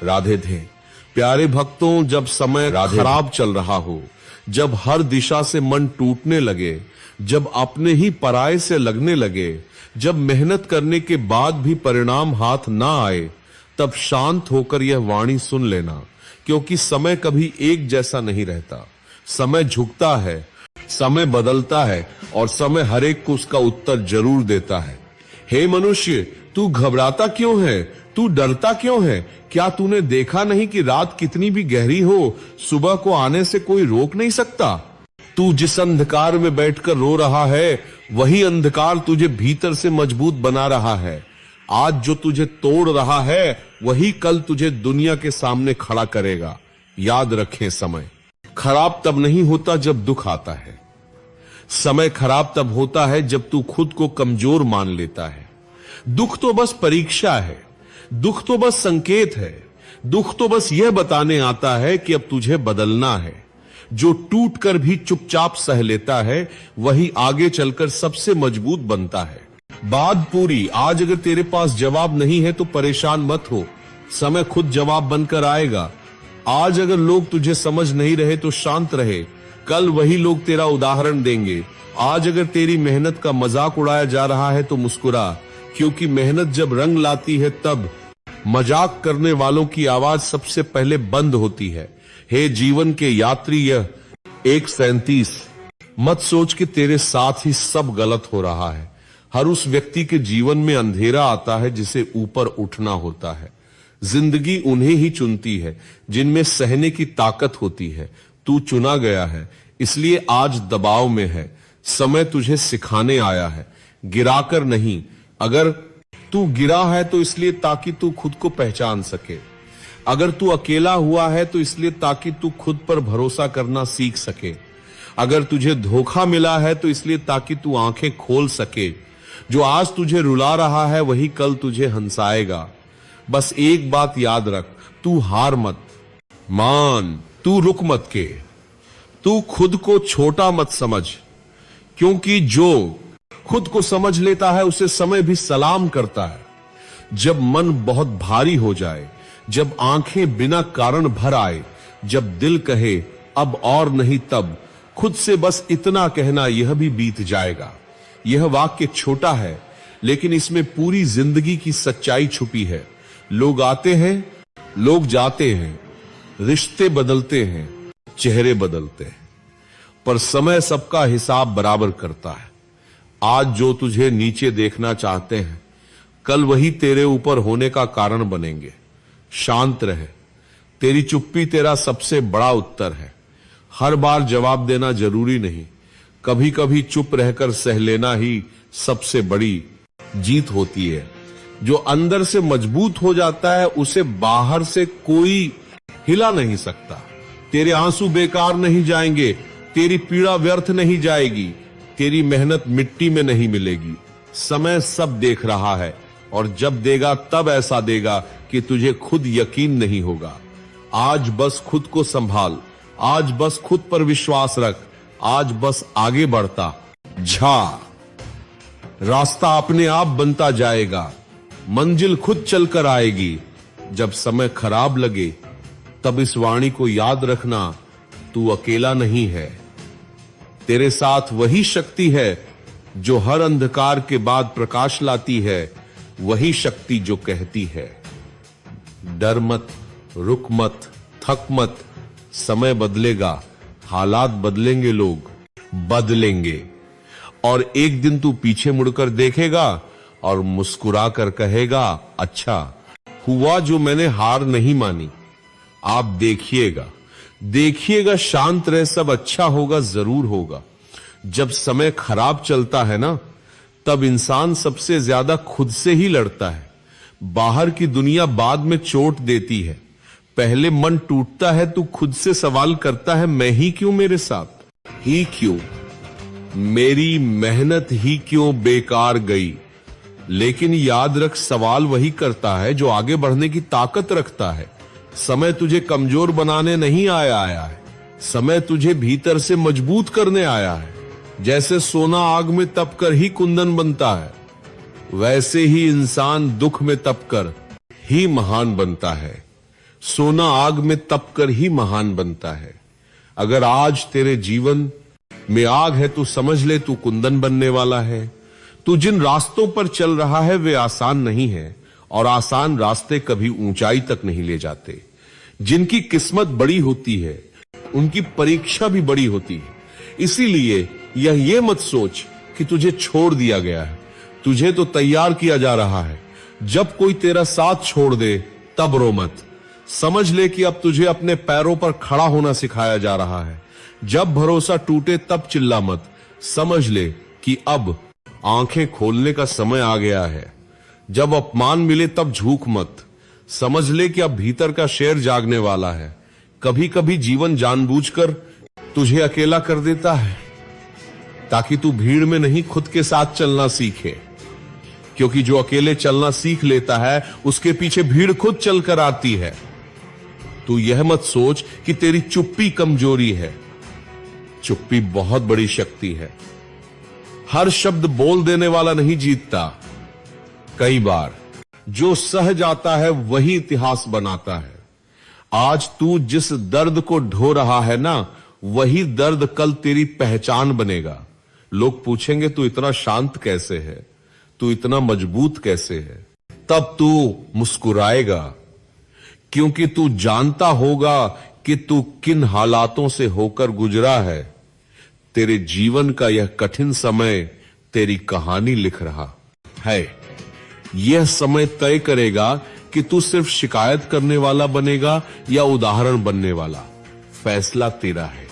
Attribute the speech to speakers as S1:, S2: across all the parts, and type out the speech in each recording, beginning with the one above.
S1: राधे थे। प्यारे भक्तों, जब समय खराब चल रहा हो, जब हर दिशा से मन टूटने लगे, जब अपने ही पराये से लगने लगे, जब मेहनत करने के बाद भी परिणाम हाथ ना आए, तब शांत होकर यह वाणी सुन लेना, क्योंकि समय कभी एक जैसा नहीं रहता। समय झुकता है, समय बदलता है और समय हर एक को उसका उत्तर जरूर देता है। हे मनुष्य, तू घबराता क्यों है? तू डरता क्यों है? क्या तूने देखा नहीं कि रात कितनी भी गहरी हो, सुबह को आने से कोई रोक नहीं सकता? तू जिस अंधकार में बैठकर रो रहा है, वही अंधकार तुझे भीतर से मजबूत बना रहा है। आज जो तुझे तोड़ रहा है, वही कल तुझे दुनिया के सामने खड़ा करेगा। याद रखें, समय खराब तब नहीं होता जब दुख आता है। समय खराब तब होता है जब तू खुद को कमजोर मान लेता है। दुख तो बस परीक्षा है, दुख तो बस संकेत है, दुख तो बस यह बताने आता है कि अब तुझे बदलना है। जो टूट कर भी चुपचाप सह लेता है, वही आगे चलकर सबसे मजबूत बनता है। बात पूरी। आज अगर तेरे पास जवाब नहीं है तो परेशान मत हो, समय खुद जवाब बनकर आएगा। आज अगर लोग तुझे समझ नहीं रहे तो शांत रहे, कल वही लोग तेरा उदाहरण देंगे। आज अगर तेरी मेहनत का मजाक उड़ाया जा रहा है तो मुस्कुरा, क्योंकि मेहनत जब रंग लाती है तब मजाक करने वालों की आवाज सबसे पहले बंद होती है। हे जीवन के यात्री, यह 1:37 मत सोच कि तेरे साथ ही सब गलत हो रहा है। हर उस व्यक्ति के जीवन में अंधेरा आता है जिसे ऊपर उठना होता है। जिंदगी उन्हें ही चुनती है जिनमें सहने की ताकत होती है। तू चुना गया है, इसलिए आज दबाव में है। समय तुझे सिखाने आया है, गिराकर नहीं। अगर तू गिरा है तो इसलिए ताकि तू खुद को पहचान सके। अगर तू अकेला हुआ है तो इसलिए ताकि तू खुद पर भरोसा करना सीख सके। अगर तुझे धोखा मिला है तो इसलिए ताकि तू आंखें खोल सके। जो आज तुझे रुला रहा है वही कल तुझे हंसाएगा। बस एक बात याद रख, तू हार मत मान, तू रुक मत के, तू खुद को छोटा मत समझ, क्योंकि जो खुद को समझ लेता है उसे समय भी सलाम करता है। जब मन बहुत भारी हो जाए, जब आंखें बिना कारण भर आए, जब दिल कहे अब और नहीं, तब खुद से बस इतना कहना, यह भी बीत जाएगा। यह वाक्य छोटा है, लेकिन इसमें पूरी जिंदगी की सच्चाई छुपी है। लोग आते हैं, लोग जाते हैं, रिश्ते बदलते हैं, चेहरे बदलते हैं, पर समय सबका हिसाब बराबर करता है। आज जो तुझे नीचे देखना चाहते हैं, कल वही तेरे ऊपर होने का कारण बनेंगे। शांत रहे, तेरी चुप्पी तेरा सबसे बड़ा उत्तर है। हर बार जवाब देना जरूरी नहीं, कभी कभी चुप रहकर सह लेना ही सबसे बड़ी जीत होती है। जो अंदर से मजबूत हो जाता है उसे बाहर से कोई हिला नहीं सकता। तेरे आंसू बेकार नहीं जाएंगे, तेरी पीड़ा व्यर्थ नहीं जाएगी, तेरी मेहनत मिट्टी में नहीं मिलेगी। समय सब देख रहा है और जब देगा तब ऐसा देगा कि तुझे खुद यकीन नहीं होगा। आज बस खुद को संभाल, आज बस खुद पर विश्वास रख, आज बस आगे बढ़ता जा। रास्ता अपने आप बनता जाएगा, मंजिल खुद चलकर आएगी। जब समय खराब लगे तब इस वाणी को याद रखना, तू अकेला नहीं है। तेरे साथ वही शक्ति है जो हर अंधकार के बाद प्रकाश लाती है, वही शक्ति जो कहती है डर मत, रुक मत, थक मत। समय बदलेगा, हालात बदलेंगे, लोग बदलेंगे, और एक दिन तू पीछे मुड़कर देखेगा और मुस्कुरा कर कहेगा, अच्छा हुआ जो मैंने हार नहीं मानी। आप देखिएगा, देखिएगा, शांत रहे, सब अच्छा होगा, जरूर होगा। जब समय खराब चलता है ना, तब इंसान सबसे ज्यादा खुद से ही लड़ता है। बाहर की दुनिया बाद में चोट देती है, पहले मन टूटता है तो खुद से सवाल करता है, मैं ही क्यों, मेरे साथ ही क्यों, मेरी मेहनत ही क्यों बेकार गई। लेकिन याद रख, सवाल वही करता है जो आगे बढ़ने की ताकत रखता है। समय तुझे कमजोर बनाने नहीं आया है, समय तुझे भीतर से मजबूत करने आया है। जैसे सोना आग में तपकर ही कुंदन बनता है, वैसे ही इंसान दुख में तपकर ही महान बनता है। सोना आग में तप कर ही महान बनता है। अगर आज तेरे जीवन में आग है तो समझ ले तू कुंदन बनने वाला है। तू जिन रास्तों पर चल रहा है वे आसान नहीं है, और आसान रास्ते कभी ऊंचाई तक नहीं ले जाते। जिनकी किस्मत बड़ी होती है उनकी परीक्षा भी बड़ी होती है। इसीलिए ये मत सोच कि तुझे छोड़ दिया गया है, तुझे तो तैयार किया जा रहा है। जब कोई तेरा साथ छोड़ दे तब रो मत, समझ ले कि अब तुझे अपने पैरों पर खड़ा होना सिखाया जा रहा है। जब भरोसा टूटे तब चिल्ला मत, समझ ले कि अब आंखें खोलने का समय आ गया है। जब अपमान मिले तब झूक मत, समझ ले कि अब भीतर का शेर जागने वाला है। कभी कभी जीवन जानबूझकर तुझे अकेला कर देता है ताकि तू भीड़ में नहीं खुद के साथ चलना सीखे, क्योंकि जो अकेले चलना सीख लेता है उसके पीछे भीड़ खुद चलकर आती है। तू यह मत सोच कि तेरी चुप्पी कमजोरी है, चुप्पी बहुत बड़ी शक्ति है। हर शब्द बोल देने वाला नहीं जीतता, कई बार जो सह जाता है वही इतिहास बनाता है। आज तू जिस दर्द को ढो रहा है ना, वही दर्द कल तेरी पहचान बनेगा। लोग पूछेंगे तू इतना शांत कैसे है, तू इतना मजबूत कैसे है। तब तू मुस्कुराएगा, क्योंकि तू जानता होगा कि तू किन हालातों से होकर गुजरा है। तेरे जीवन का यह कठिन समय तेरी कहानी लिख रहा है। यह समय तय करेगा कि तू सिर्फ शिकायत करने वाला बनेगा या उदाहरण बनने वाला। फैसला तेरा है।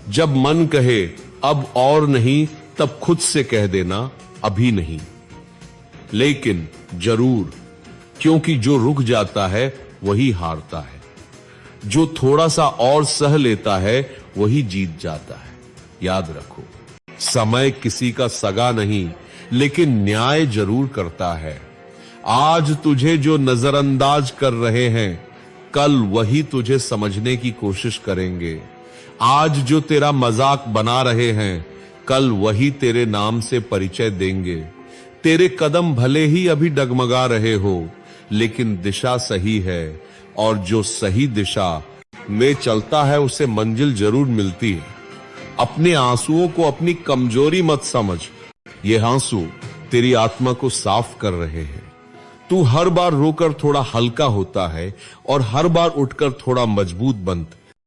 S1: जब मन कहे अब और नहीं, तब खुद से कह देना अभी नहीं, लेकिन जरूर, क्योंकि जो रुक जाता है वही हारता है। जो थोड़ा सा और सह लेता है वही जीत जाता है। याद रखो, समय किसी का सगा नहीं, लेकिन न्याय जरूर करता है। आज तुझे जो नजरअंदाज कर रहे हैं, कल वही तुझे समझने की कोशिश करेंगे। आज जो तेरा मजाक बना रहे हैं, कल वही तेरे नाम से परिचय देंगे। तेरे कदम भले ही अभी डगमगा रहे हो, लेकिन दिशा सही है, और जो सही दिशा में चलता है उसे मंजिल जरूर मिलती है। अपने आंसुओं को अपनी कमजोरी मत समझ, ये आंसू तेरी आत्मा को साफ कर रहे हैं। तू हर बार रोकर थोड़ा हल्का होता है और हर बार उठकर थोड़ा मजबूत बनता है।